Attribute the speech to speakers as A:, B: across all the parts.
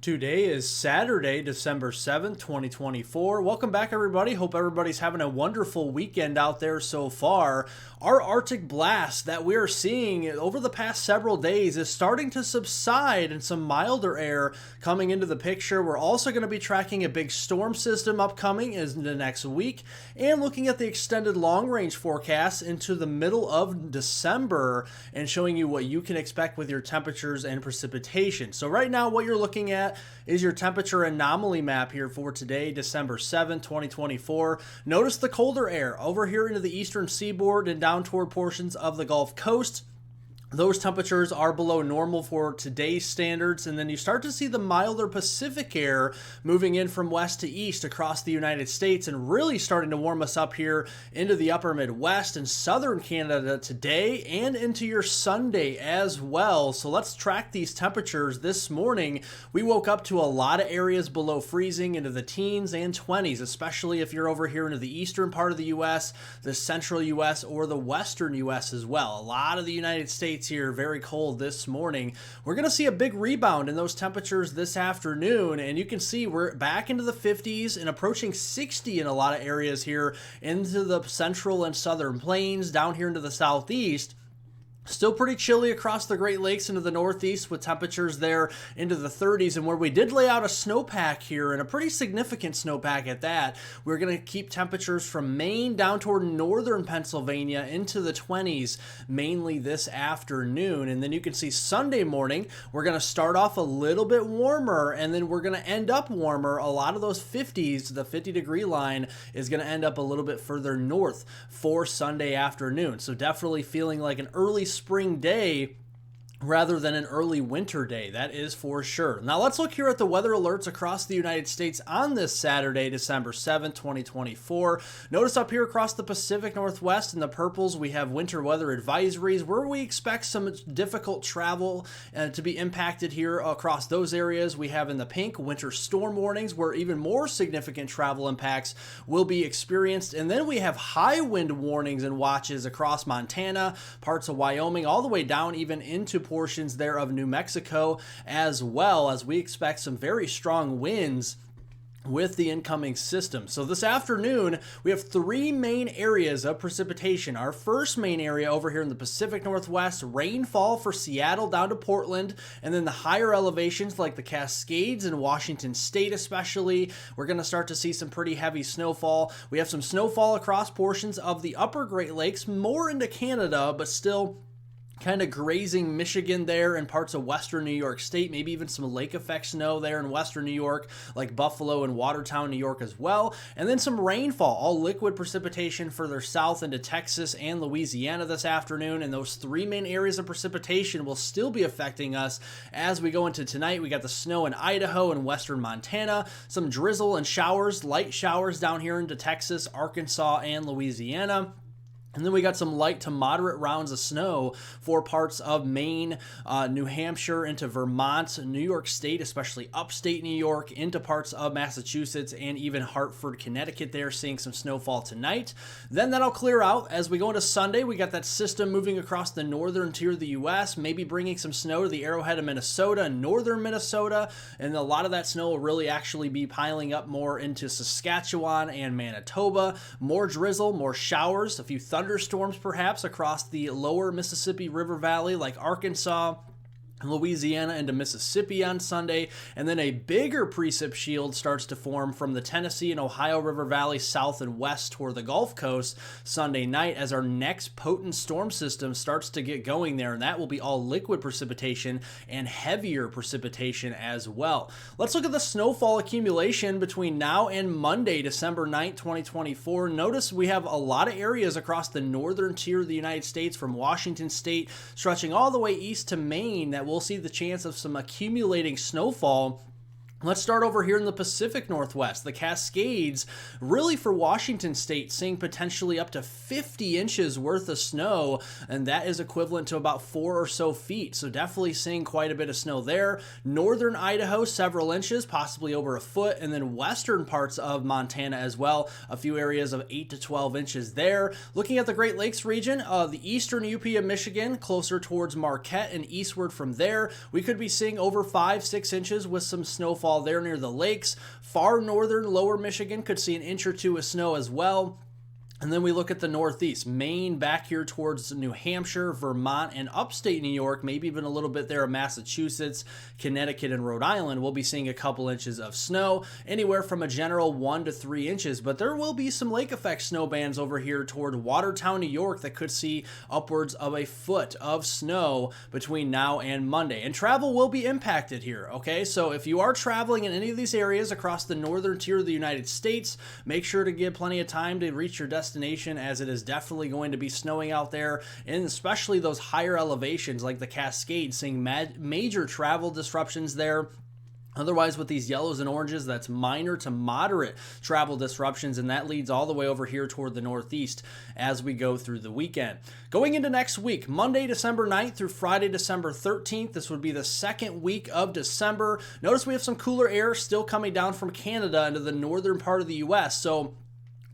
A: Today is Saturday, December 7th, 2024. Welcome back, everybody. Hope everybody's having a wonderful weekend out there so far. Our Arctic blast that we are seeing over the past several days is starting to subside and some milder air coming into the picture. We're also going to be tracking a big storm system upcoming in the next week and looking at the extended long-range forecast into the middle of December and showing you what you can expect with your temperatures and precipitation. So right now, what you're looking at is your temperature anomaly map here for today, December 7th, 2024. Notice the colder air over here into the eastern seaboard and down toward portions of the Gulf Coast. Those temperatures are below normal for today's standards, and then you start to see the milder Pacific air moving in from west to east across the United States and really starting to warm us up here into the upper Midwest and southern Canada today and into your Sunday as well. So let's track these temperatures. This morning, we woke up to a lot of areas below freezing into the teens and 20s, especially if you're over here into the eastern part of the U.S., the central U.S., or the western U.S. as well. A lot of the United States here very cold this morning. We're going to see a big rebound in those temperatures this afternoon, and you can see we're back into the 50s and approaching 60 in a lot of areas here into the central and southern plains, down here into the southeast. Still pretty chilly across the Great Lakes into the northeast with temperatures there into the 30s, and where we did lay out a snowpack here, and a pretty significant snowpack at that, we're going to keep temperatures from Maine down toward northern Pennsylvania into the 20s mainly this afternoon. And then you can see Sunday morning we're going to start off a little bit warmer, and then we're going to end up warmer. A lot of those 50s, the 50-degree line, is going to end up a little bit further north for Sunday afternoon. So definitely feeling like an early spring day rather than an early winter day, that is for sure. Now let's look here at the weather alerts across the United States on this Saturday, December 7th, 2024. Notice up here across the Pacific Northwest in the purples, we have winter weather advisories where we expect some difficult travel to be impacted here across those areas. We have in the pink winter storm warnings where even more significant travel impacts will be experienced. And then we have high wind warnings and watches across Montana, parts of Wyoming, all the way down even into portions there of New Mexico, as well as we expect some very strong winds with the incoming system. So this afternoon, we have three main areas of precipitation. Our first main area over here in the Pacific Northwest, rainfall for Seattle down to Portland, and then the higher elevations like the Cascades in Washington State especially, we're going to start to see some pretty heavy snowfall. We have some snowfall across portions of the upper Great Lakes, more into Canada, but still kind of grazing Michigan there and parts of western New York State, maybe even some lake effect snow there in western New York, like Buffalo and Watertown, New York as well. And then some rainfall, all liquid precipitation further south into Texas and Louisiana this afternoon. And those three main areas of precipitation will still be affecting us as we go into tonight. We got the snow in Idaho and western Montana, some drizzle and showers, light showers down here into Texas, Arkansas, and Louisiana. And then we got some light to moderate rounds of snow for parts of Maine, New Hampshire, into Vermont, New York State, especially upstate New York, into parts of Massachusetts, and even Hartford, Connecticut there, seeing some snowfall tonight. Then that'll clear out. As we go into Sunday, we got that system moving across the northern tier of the U.S., maybe bringing some snow to the Arrowhead of Minnesota and northern Minnesota, and a lot of that snow will really actually be piling up more into Saskatchewan and Manitoba. More drizzle, more showers, a few thunderstorms perhaps across the lower Mississippi River Valley like Arkansas, Louisiana into Mississippi on Sunday, and then a bigger precip shield starts to form from the Tennessee and Ohio River Valley south and west toward the Gulf Coast Sunday night as our next potent storm system starts to get going there, and that will be all liquid precipitation and heavier precipitation as well. Let's look at the snowfall accumulation between now and Monday, December 9th, 2024. Notice we have a lot of areas across the northern tier of the United States from Washington State stretching all the way east to Maine that we'll see the chance of some accumulating snowfall Let's start over here in the Pacific Northwest. The Cascades, really for Washington State, seeing potentially up to 50 inches worth of snow, and that is equivalent to about 4 or so feet. So definitely seeing quite a bit of snow there. Northern Idaho, several inches, possibly over a foot, and then western parts of Montana as well, a few areas of 8 to 12 inches there. Looking at the Great Lakes region, the eastern UP of Michigan, closer towards Marquette and eastward from there, we could be seeing over 5-6 inches with some snowfall there near the lakes. Far northern lower Michigan could see an inch or two of snow as well. And then we look at the Northeast, Maine back here towards New Hampshire, Vermont, and upstate New York, maybe even a little bit there in Massachusetts, Connecticut, and Rhode Island. We'll be seeing a couple inches of snow, anywhere from a general 1 to 3 inches. But there will be some lake effect snow bands over here toward Watertown, New York, that could see upwards of a foot of snow between now and Monday. And travel will be impacted here, okay? So if you are traveling in any of these areas across the northern tier of the United States, make sure to give plenty of time to reach your destination, as it is definitely going to be snowing out there, and especially those higher elevations like the Cascades, seeing major travel disruptions there. Otherwise, with these yellows and oranges, that's minor to moderate travel disruptions, and that leads all the way over here toward the Northeast as we go through the weekend. Going into next week, Monday, December 9th through Friday, December 13th, this would be the second week of December. Notice we have some cooler air still coming down from Canada into the northern part of the U.S., so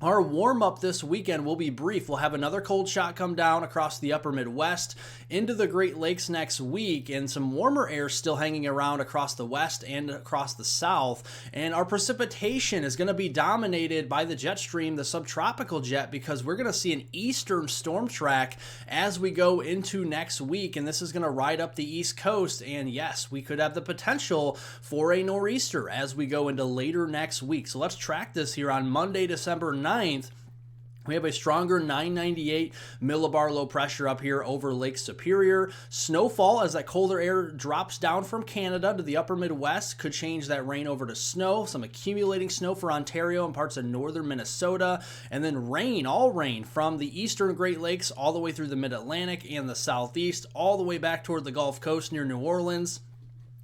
A: our warm-up this weekend will be brief. We'll have another cold shot come down across the upper Midwest into the Great Lakes next week, and some warmer air still hanging around across the west and across the south. And our precipitation is going to be dominated by the jet stream, the subtropical jet, because we're going to see an eastern storm track as we go into next week, and this is going to ride up the East Coast. And yes, we could have the potential for a nor'easter as we go into later next week. So let's track this here on Monday, December 9th. We have a stronger 998 millibar low pressure up here over Lake Superior. Snowfall as that colder air drops down from Canada to the upper Midwest could change that rain over to snow. Some accumulating snow for Ontario and parts of northern Minnesota. And then rain, all rain from the eastern Great Lakes all the way through the Mid-Atlantic and the Southeast, all the way back toward the Gulf Coast near New Orleans.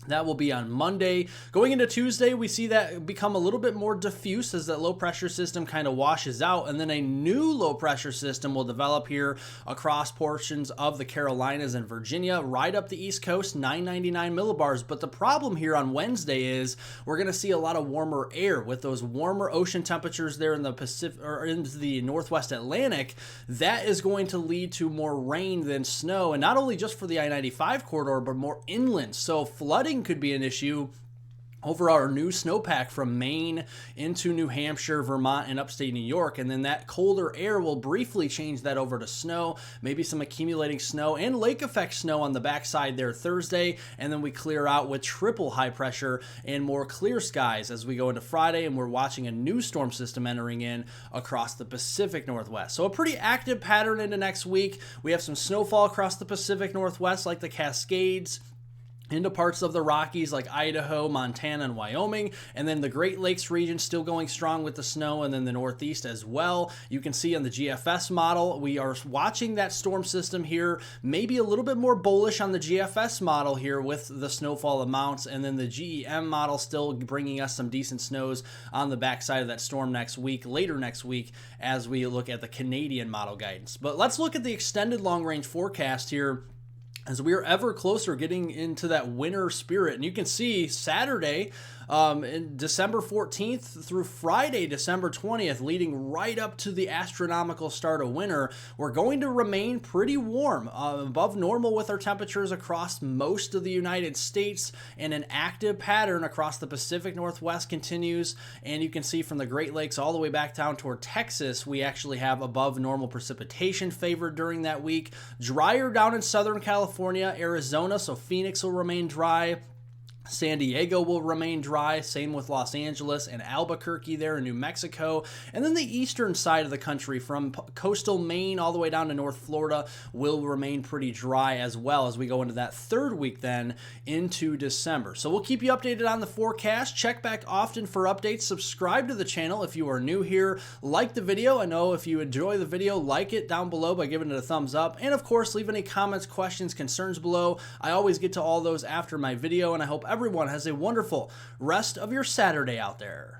A: That will be on Monday. Going into Tuesday, we see that become a little bit more diffuse as that low pressure system kind of washes out, and then a new low pressure system will develop here across portions of the Carolinas and Virginia, right up the East Coast, 999 millibars. But the problem here on Wednesday is we're going to see a lot of warmer air with those warmer ocean temperatures there in the Pacific or into the Northwest Atlantic. That is going to lead to more rain than snow, and not only just for the I-95 corridor, but more inland. So flooding could be an issue over our new snowpack from Maine into New Hampshire, Vermont, and upstate New York. And then that colder air will briefly change that over to snow, maybe some accumulating snow and lake effect snow on the backside there Thursday. And then we clear out with triple high pressure and more clear skies as we go into Friday, and we're watching a new storm system entering in across the Pacific Northwest. So a pretty active pattern into next week. We have some snowfall across the Pacific Northwest like the Cascades, into parts of the Rockies like Idaho, Montana, and Wyoming, and then the Great Lakes region still going strong with the snow, and then the Northeast as well. You can see on the GFS model, we are watching that storm system here, maybe a little bit more bullish on the GFS model here with the snowfall amounts, and then the GEM model still bringing us some decent snows on the backside of that storm next week, later next week, as we look at the Canadian model guidance. But let's look at the extended long-range forecast here, as we are ever closer getting into that winter spirit. And you can see Saturday, in December 14th through Friday, December 20th, leading right up to the astronomical start of winter, we're going to remain pretty warm, above normal with our temperatures across most of the United States, and an active pattern across the Pacific Northwest continues. And you can see from the Great Lakes all the way back down toward Texas, we actually have above normal precipitation favored during that week. Drier down in Southern California, Arizona, so Phoenix will remain dry. San Diego will remain dry, same with Los Angeles and Albuquerque there in New Mexico. And then the eastern side of the country from coastal Maine all the way down to North Florida will remain pretty dry as well as we go into that third week then into December. So we'll keep you updated on the forecast. Check back often for updates. Subscribe to the channel if you are new here. Like the video. I know if you enjoy the video, like it down below by giving it a thumbs up. And of course, leave any comments, questions, concerns below. I always get to all those after my video, and I hope everyone everyone has a wonderful rest of your Saturday out there.